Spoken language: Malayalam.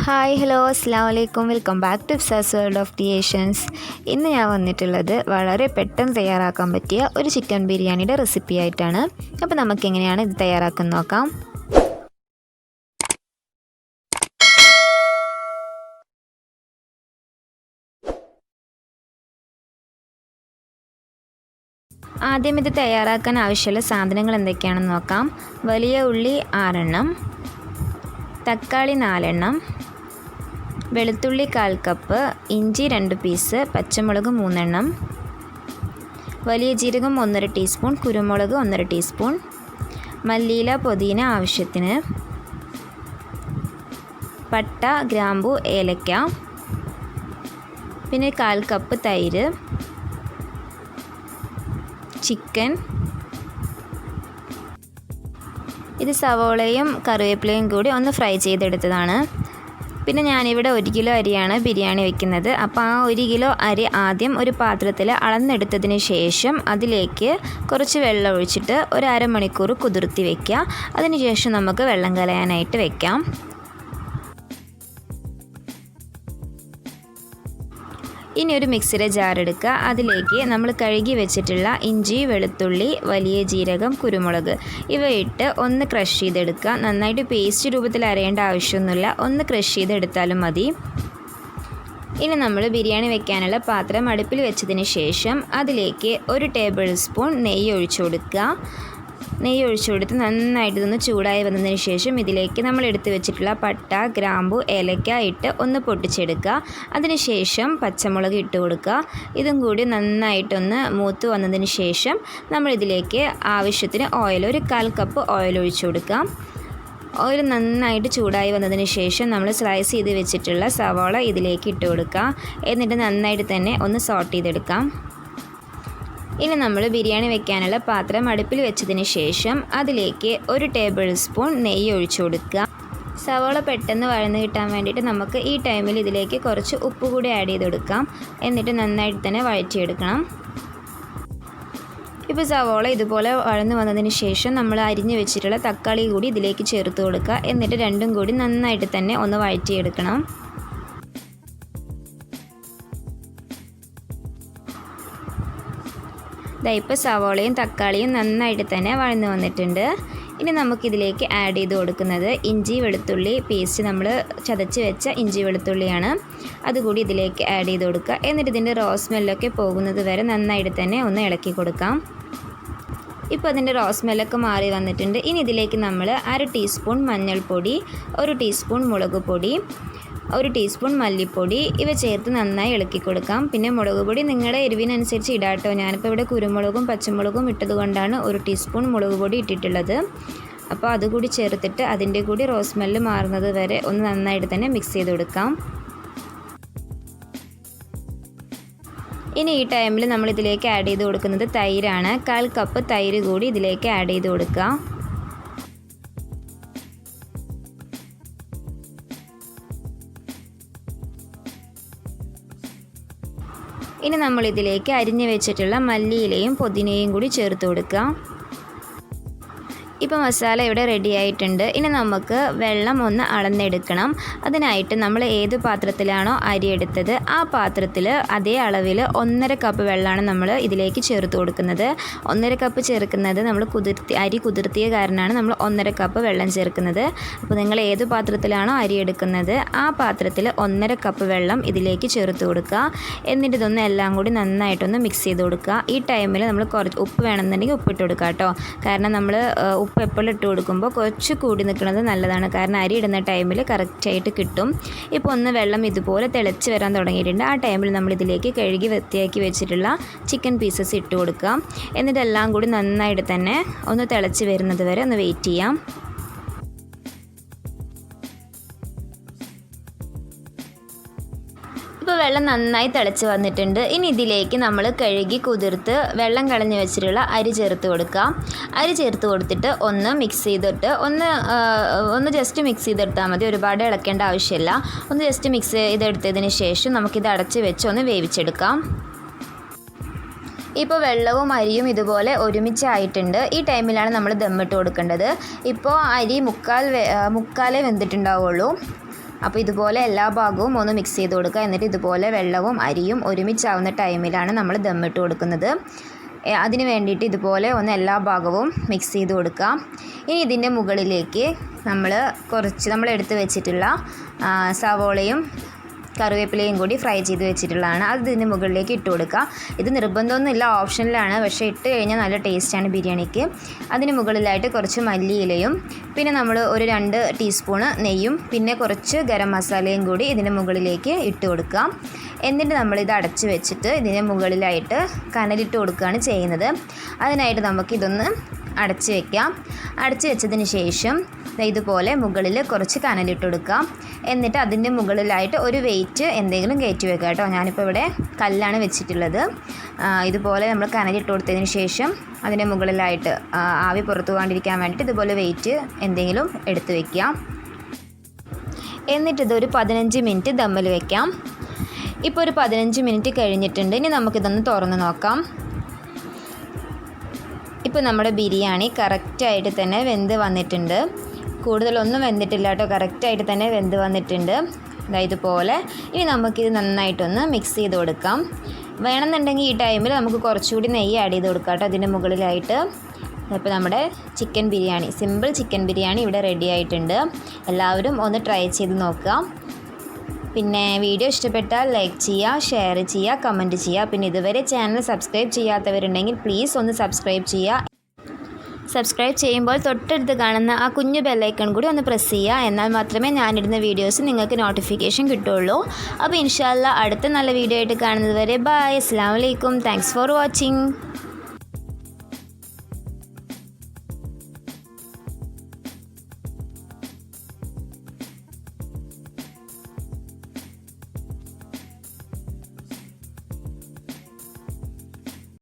ഹായ് ഹലോ അസ്സാം വലൈക്കും welcome back to Ifsa's world of creations. ഇന്ന് ഞാൻ വന്നിട്ടുള്ളത് വളരെ പെട്ടെന്ന് തയ്യാറാക്കാൻ പറ്റിയ ഒരു ചിക്കൻ ബിരിയാണിയുടെ റെസിപ്പി ആയിട്ടാണ്. അപ്പോൾ നമുക്കെങ്ങനെയാണ് ഇത് തയ്യാറാക്കുന്നത് നോക്കാം. ആദ്യം ഇത് തയ്യാറാക്കാൻ ആവശ്യമുള്ള സാധനങ്ങൾ എന്തൊക്കെയാണെന്ന് നോക്കാം. വലിയ ഉള്ളി 6 എണ്ണം, തക്കാളി 4 എണ്ണം, വെളുത്തുള്ളി 1/4 കപ്പ്, ഇഞ്ചി 2 പീസ്, പച്ചമുളക് 3 എണ്ണം, വലിയ ജീരകം 1/2 ടീസ്പൂൺ, കുരുമുളക് 1/2 ടീസ്പൂൺ, മല്ലിയില പുതിന ആവശ്യത്തിന്, പട്ട ഗ്രാമ്പു ഏലക്ക, പിന്നെ 1/4 കപ്പ് തൈര്, ചിക്കൻ. ഇത് സവോളയും കറിവേപ്പിലയും കൂടി ഒന്ന് ഫ്രൈ ചെയ്തെടുത്തതാണ്. പിന്നെ ഞാനിവിടെ 1 കിലോ അരിയാണ് ബിരിയാണി വെക്കുന്നത്. അപ്പോൾ ആ 1 കിലോ അരി ആദ്യം ഒരു പാത്രത്തിൽ അളന്നെടുത്തതിന് ശേഷം അതിലേക്ക് കുറച്ച് വെള്ളം ഒഴിച്ചിട്ട് ഒരു അരമണിക്കൂർ കുതിർത്തി വയ്ക്കുക. അതിനുശേഷം നമുക്ക് വെള്ളം കലയാനായിട്ട് വെക്കാം. ഇനി ഒരു മിക്സിയുടെ ജാർ എടുക്കുക. അതിലേക്ക് നമ്മൾ കഴുകി വെച്ചിട്ടുള്ള ഇഞ്ചി, വെളുത്തുള്ളി, വലിയ ജീരകം, കുരുമുളക് ഇവയിട്ട് ഒന്ന് ക്രഷ് ചെയ്തെടുക്കുക. നന്നായിട്ട് പേസ്റ്റ് രൂപത്തിൽ അരയേണ്ട ആവശ്യമൊന്നുമില്ല, ഒന്ന് ക്രഷ് ചെയ്തെടുത്താലും മതി. ഇനി നമ്മൾ ബിരിയാണി വെക്കാനുള്ള പാത്രം അടുപ്പിൽ വെച്ചതിന് ശേഷം അതിലേക്ക് 1 ടേബിൾ സ്പൂൺ നെയ്യ് ഒഴിച്ചു കൊടുക്കുക. നെയ്യ് ഒഴിച്ചു കൊടുത്ത് നന്നായിട്ട് ഇതൊന്ന് ചൂടായി വന്നതിന് ശേഷം ഇതിലേക്ക് നമ്മൾ എടുത്തു വെച്ചിട്ടുള്ള പട്ട ഗ്രാമ്പു ഏലക്ക ഇട്ട് ഒന്ന് പൊട്ടിച്ചെടുക്കുക. അതിനുശേഷം പച്ചമുളക് ഇട്ട് കൊടുക്കുക. ഇതും കൂടി നന്നായിട്ടൊന്ന് മൂത്ത് വന്നതിന് ശേഷം നമ്മളിതിലേക്ക് ആവശ്യത്തിന് ഓയിൽ, ഒരു 1/4 കപ്പ് ഓയിൽ ഒഴിച്ചു കൊടുക്കുക. ഓയിൽ നന്നായിട്ട് ചൂടായി വന്നതിന് ശേഷം നമ്മൾ സ്ലൈസ് ചെയ്ത് വെച്ചിട്ടുള്ള സവാള ഇതിലേക്ക് ഇട്ട് കൊടുക്കുക. എന്നിട്ട് നന്നായിട്ട് തന്നെ ഒന്ന് സോട്ട് ചെയ്തെടുക്കാം. ഇനി നമ്മൾ ബിരിയാണി വെക്കാനുള്ള പാത്രം അടുപ്പിൽ വെച്ചതിന് ശേഷം അതിലേക്ക് 1 ടേബിൾ സ്പൂൺ നെയ്യ് ഒഴിച്ചു കൊടുക്കുക. സവാള പെട്ടെന്ന് വഴന്ന് കിട്ടാൻ വേണ്ടിയിട്ട് നമുക്ക് ഈ ടൈമിൽ ഇതിലേക്ക് കുറച്ച് ഉപ്പ് കൂടി ആഡ് ചെയ്ത് കൊടുക്കാം. എന്നിട്ട് നന്നായിട്ട് തന്നെ വഴറ്റിയെടുക്കണം. ഇപ്പോൾ സവാള ഇതുപോലെ വഴന്ന് വന്നതിന് ശേഷം നമ്മൾ അരിഞ്ഞ് വെച്ചിട്ടുള്ള തക്കാളി കൂടി ഇതിലേക്ക് ചേർത്ത് കൊടുക്കുക. എന്നിട്ട് രണ്ടും കൂടി നന്നായിട്ട് തന്നെ ഒന്ന് വഴറ്റിയെടുക്കണം. ഇപ്പോൾ സവാളയും തക്കാളിയും നന്നായിട്ട് തന്നെ വഴന്ന് വന്നിട്ടുണ്ട്. ഇനി നമുക്കിതിലേക്ക് ആഡ് ചെയ്ത് കൊടുക്കുന്നത് ഇഞ്ചി വെളുത്തുള്ളി പേസ്റ്റ്, നമ്മൾ ചതച്ച് വെച്ച ഇഞ്ചി വെളുത്തുള്ളിയാണ്. അതുകൂടി ഇതിലേക്ക് ആഡ് ചെയ്ത് കൊടുക്കുക. എന്നിട്ട് ഇതിൻ്റെ റോ സ്മെല്ലൊക്കെ പോകുന്നത് വരെ നന്നായിട്ട് തന്നെ ഒന്ന് ഇളക്കി കൊടുക്കാം. ഇപ്പോൾ അതിൻ്റെ റോ സ്മെല്ലൊക്കെ മാറി വന്നിട്ടുണ്ട്. ഇനി ഇതിലേക്ക് നമ്മൾ 1/2 ടീസ്പൂൺ മഞ്ഞൾപ്പൊടി, 1 ടീസ്പൂൺ മുളക് പൊടി, 1 ടീസ്പൂൺ മല്ലിപ്പൊടി ഇവ ചേർത്ത് നന്നായി ഇളക്കി കൊടുക്കാം. പിന്നെ മുളക് പൊടി നിങ്ങളുടെ എരിവിനനുസരിച്ച് ഇടാട്ടോ. ഞാനിപ്പോൾ ഇവിടെ കുരുമുളകും പച്ചമുളകും ഇട്ടതുകൊണ്ടാണ് 1 ടീസ്പൂൺ മുളക് പൊടി ഇട്ടിട്ടുള്ളത്. അപ്പോൾ അതുകൂടി ചേർത്തിട്ട് അതിൻ്റെ കൂടി റോ സ്മെല്ല് മാറുന്നത് വരെ ഒന്ന് നന്നായിട്ട് തന്നെ മിക്സ് ചെയ്ത് കൊടുക്കാം. ഇനി ഈ ടൈമിൽ നമ്മൾ ഇതിലേക്ക് ആഡ് ചെയ്ത് കൊടുക്കുന്നത് തൈരാണ്. 1/4 കപ്പ് തൈര് കൂടി ഇതിലേക്ക് ആഡ് ചെയ്ത് കൊടുക്കുക. ഇനി നമ്മളിതിലേക്ക് അരിഞ്ഞു വെച്ചിട്ടുള്ള മല്ലിയിലയും പുതിനയും കൂടി ചേർത്ത് കൊടുക്കുക. ഇപ്പോൾ മസാല ഇവിടെ റെഡി ആയിട്ടുണ്ട്. ഇനി നമുക്ക് വെള്ളം ഒന്ന് അളന്നെടുക്കണം. അതിനായിട്ട് നമ്മൾ ഏത് പാത്രത്തിലാണോ അരി എടുത്തത് ആ പാത്രത്തിൽ അതേ അളവിൽ 1.5 കപ്പ് വെള്ളമാണ് നമ്മൾ ഇതിലേക്ക് ചേർത്ത് കൊടുക്കുന്നത്. 1.5 കപ്പ് ചേർക്കുന്നത് നമ്മൾ അരി കുതിർത്തിയ കാരണമാണ് നമ്മൾ 1.5 കപ്പ് വെള്ളം ചേർക്കുന്നത്. അപ്പോൾ നിങ്ങൾ ഏത് പാത്രത്തിലാണോ അരി എടുക്കുന്നത് ആ പാത്രത്തിൽ 1.5 കപ്പ് വെള്ളം ഇതിലേക്ക് ചേർത്ത് കൊടുക്കുക. എന്നിട്ട് ഇതൊന്ന് എല്ലാം കൂടി നന്നായിട്ടൊന്ന് മിക്സ് ചെയ്ത് കൊടുക്കുക. ഈ ടൈമിൽ നമ്മൾ കുറച്ച് ഉപ്പ് വേണമെന്നുണ്ടെങ്കിൽ ഉപ്പിട്ട് കൊടുക്കുക കേട്ടോ. കാരണം നമ്മൾ ഉപ്പ് എപ്പോഴും ഇട്ട് കൊടുക്കുമ്പോൾ കുറച്ച് കൂടി നിൽക്കുന്നത് നല്ലതാണ്. കാരണം അരി ഇടുന്ന ടൈമിൽ കറക്റ്റായിട്ട് കിട്ടും. ഇപ്പോൾ ഒന്ന് വെള്ളം ഇതുപോലെ തിളച്ച് വരാൻ തുടങ്ങിയിട്ടുണ്ട്. ആ ടൈമിൽ നമ്മളിതിലേക്ക് കഴുകി വൃത്തിയാക്കി വെച്ചിട്ടുള്ള ചിക്കൻ പീസസ് ഇട്ട് കൊടുക്കുക. എന്നിട്ടെല്ലാം കൂടി നന്നായിട്ട് തന്നെ ഒന്ന് തിളച്ച് വരുന്നത് വരെ ഒന്ന് വെയിറ്റ് ചെയ്യാം. ഇപ്പോൾ വെള്ളം നന്നായി തിളച്ച് വന്നിട്ടുണ്ട്. ഇനി ഇതിലേക്ക് നമ്മൾ കഴുകി കുതിർത്ത് വെള്ളം കളഞ്ഞ് വെച്ചിട്ടുള്ള അരി ചേർത്ത് കൊടുക്കുക. അരി ചേർത്ത് കൊടുത്തിട്ട് ഒന്ന് മിക്സ് ചെയ്തിട്ട് ഒന്ന് ജസ്റ്റ് മിക്സ് ചെയ്തെടുത്താൽ മതി. ഒരുപാട് ഇളക്കേണ്ട ആവശ്യമില്ല. ഒന്ന് ജസ്റ്റ് മിക്സ് ചെയ്തെടുത്തതിന് ശേഷം നമുക്കിത് അടച്ച് വെച്ച് ഒന്ന് വേവിച്ചെടുക്കാം. ഇപ്പോൾ വെള്ളവും അരിയും ഇതുപോലെ ഒരുമിച്ചായിട്ടുണ്ട്. ഈ ടൈമിലാണ് നമ്മൾ ദമ്മിട്ട് കൊടുക്കേണ്ടത്. ഇപ്പോൾ അരി മുക്കാലേ വെന്തിട്ടുണ്ടാവുള്ളൂ. അപ്പോൾ ഇതുപോലെ എല്ലാ ഭാഗവും ഒന്ന് മിക്സ് ചെയ്ത് കൊടുക്കുക. എന്നിട്ട് ഇതുപോലെ വെള്ളവും അരിയും ഒരുമിച്ചാവുന്ന ടൈമിലാണ് നമ്മൾ ദമ്മിട്ട് കൊടുക്കുന്നത്. അതിന് വേണ്ടിയിട്ട് ഇതുപോലെ ഒന്ന് എല്ലാ ഭാഗവും മിക്സ് ചെയ്ത് കൊടുക്കുക. ഇനി ഇതിൻ്റെ മുകളിലേക്ക് നമ്മൾ എടുത്ത് വെച്ചിട്ടുള്ള സവോളയും കറിവേപ്പിലയും കൂടി ഫ്രൈ ചെയ്ത് വെച്ചിട്ടുള്ളതാണ്. അത് ഇതിന് മുകളിലേക്ക് ഇട്ട് കൊടുക്കുക. ഇത് നിർബന്ധമൊന്നുമില്ല, ഓപ്ഷനിലാണ്, പക്ഷേ ഇട്ട് കഴിഞ്ഞാൽ നല്ല ടേസ്റ്റാണ് ബിരിയാണിക്ക്. അതിന് മുകളിലായിട്ട് കുറച്ച് മല്ലിയിലയും പിന്നെ നമ്മൾ ഒരു 2 ടീസ്പൂണ് നെയ്യും പിന്നെ കുറച്ച് ഗരം മസാലയും കൂടി ഇതിന് മുകളിലേക്ക് ഇട്ട് കൊടുക്കുക. എന്നിട്ട് നമ്മളിത് അടച്ച് വെച്ചിട്ട് ഇതിന് മുകളിലായിട്ട് കനലിട്ട് കൊടുക്കുകയാണ് ചെയ്യുന്നത്. അതിനായിട്ട് നമുക്കിതൊന്ന് അടച്ച് വയ്ക്കാം. അടച്ച് വെച്ചതിന് ശേഷം ഇതുപോലെ മുകളിൽ കുറച്ച് കനലിട്ട് കൊടുക്കാം. എന്നിട്ട് അതിൻ്റെ മുകളിലായിട്ട് ഒരു വെയിറ്റ് എന്തെങ്കിലും കയറ്റി വെക്കുക കേട്ടോ. ഞാനിപ്പോൾ ഇവിടെ കല്ലാണ് വെച്ചിട്ടുള്ളത്. ഇതുപോലെ നമ്മൾ കനലിട്ട് കൊടുത്തതിന് ശേഷം അതിൻ്റെ മുകളിലായിട്ട് ആവി പുറത്തു പോകാണ്ടിരിക്കാൻ വേണ്ടിയിട്ട് ഇതുപോലെ വെയിറ്റ് എന്തെങ്കിലും എടുത്ത് വയ്ക്കാം. എന്നിട്ടിതൊരു 15 മിനിറ്റ് ദമ്മിൽ വയ്ക്കാം. ഇപ്പോൾ ഒരു 15 മിനിറ്റ് കഴിഞ്ഞിട്ടുണ്ട്. ഇനി നമുക്കിതൊന്ന് തുറന്ന് നോക്കാം. ഇപ്പോൾ നമ്മുടെ ബിരിയാണി കറക്റ്റായിട്ട് തന്നെ വെന്ത് വന്നിട്ടുണ്ട്. കൂടുതലൊന്നും വെന്തിട്ടില്ല കേട്ടോ, കറക്റ്റായിട്ട് തന്നെ വെന്ത് വന്നിട്ടുണ്ട്. ഇതുപോലെ ഇനി നമുക്കിത് നന്നായിട്ടൊന്ന് മിക്സ് ചെയ്ത് കൊടുക്കാം. വേണമെന്നുണ്ടെങ്കിൽ ഈ ടൈമിൽ നമുക്ക് കുറച്ചുകൂടി നെയ്യ് ആഡ് ചെയ്ത് കൊടുക്കാം കേട്ടോ അതിൻ്റെ മുകളിലായിട്ട്. അപ്പോൾ നമ്മുടെ chicken biryani, simple chicken biryani ഇവിടെ റെഡി ആയിട്ടുണ്ട്. എല്ലാവരും ഒന്ന് ട്രൈ ചെയ്ത് നോക്കുക. പിന്നെ വീഡിയോ ഇഷ്ടപ്പെട്ടാൽ ലൈക്ക് ചെയ്യുക, ഷെയർ ചെയ്യുക, കമൻറ്റ് ചെയ്യുക. പിന്നെ ഇതുവരെ ചാനൽ സബ്സ്ക്രൈബ് ചെയ്യാത്തവരുണ്ടെങ്കിൽ പ്ലീസ് ഒന്ന് സബ്സ്ക്രൈബ് ചെയ്യുക. സബ്സ്ക്രൈബ് ചെയ്യുമ്പോൾ തൊട്ടടുത്ത് കാണുന്ന ആ കുഞ്ഞു ബെല്ലൈക്കൺ കൂടി ഒന്ന് പ്രസ് ചെയ്യുക. എന്നാൽ മാത്രമേ ഞാനിടുന്ന വീഡിയോസ് നിങ്ങൾക്ക് നോട്ടിഫിക്കേഷൻ കിട്ടുള്ളൂ. അപ്പോൾ ഇൻഷാ അല്ലാഹ് അടുത്ത നല്ല വീഡിയോ ആയിട്ട് കാണുന്നത് വരെ ബൈ. അസ്സലാമു അലൈക്കും. Thanks for watching.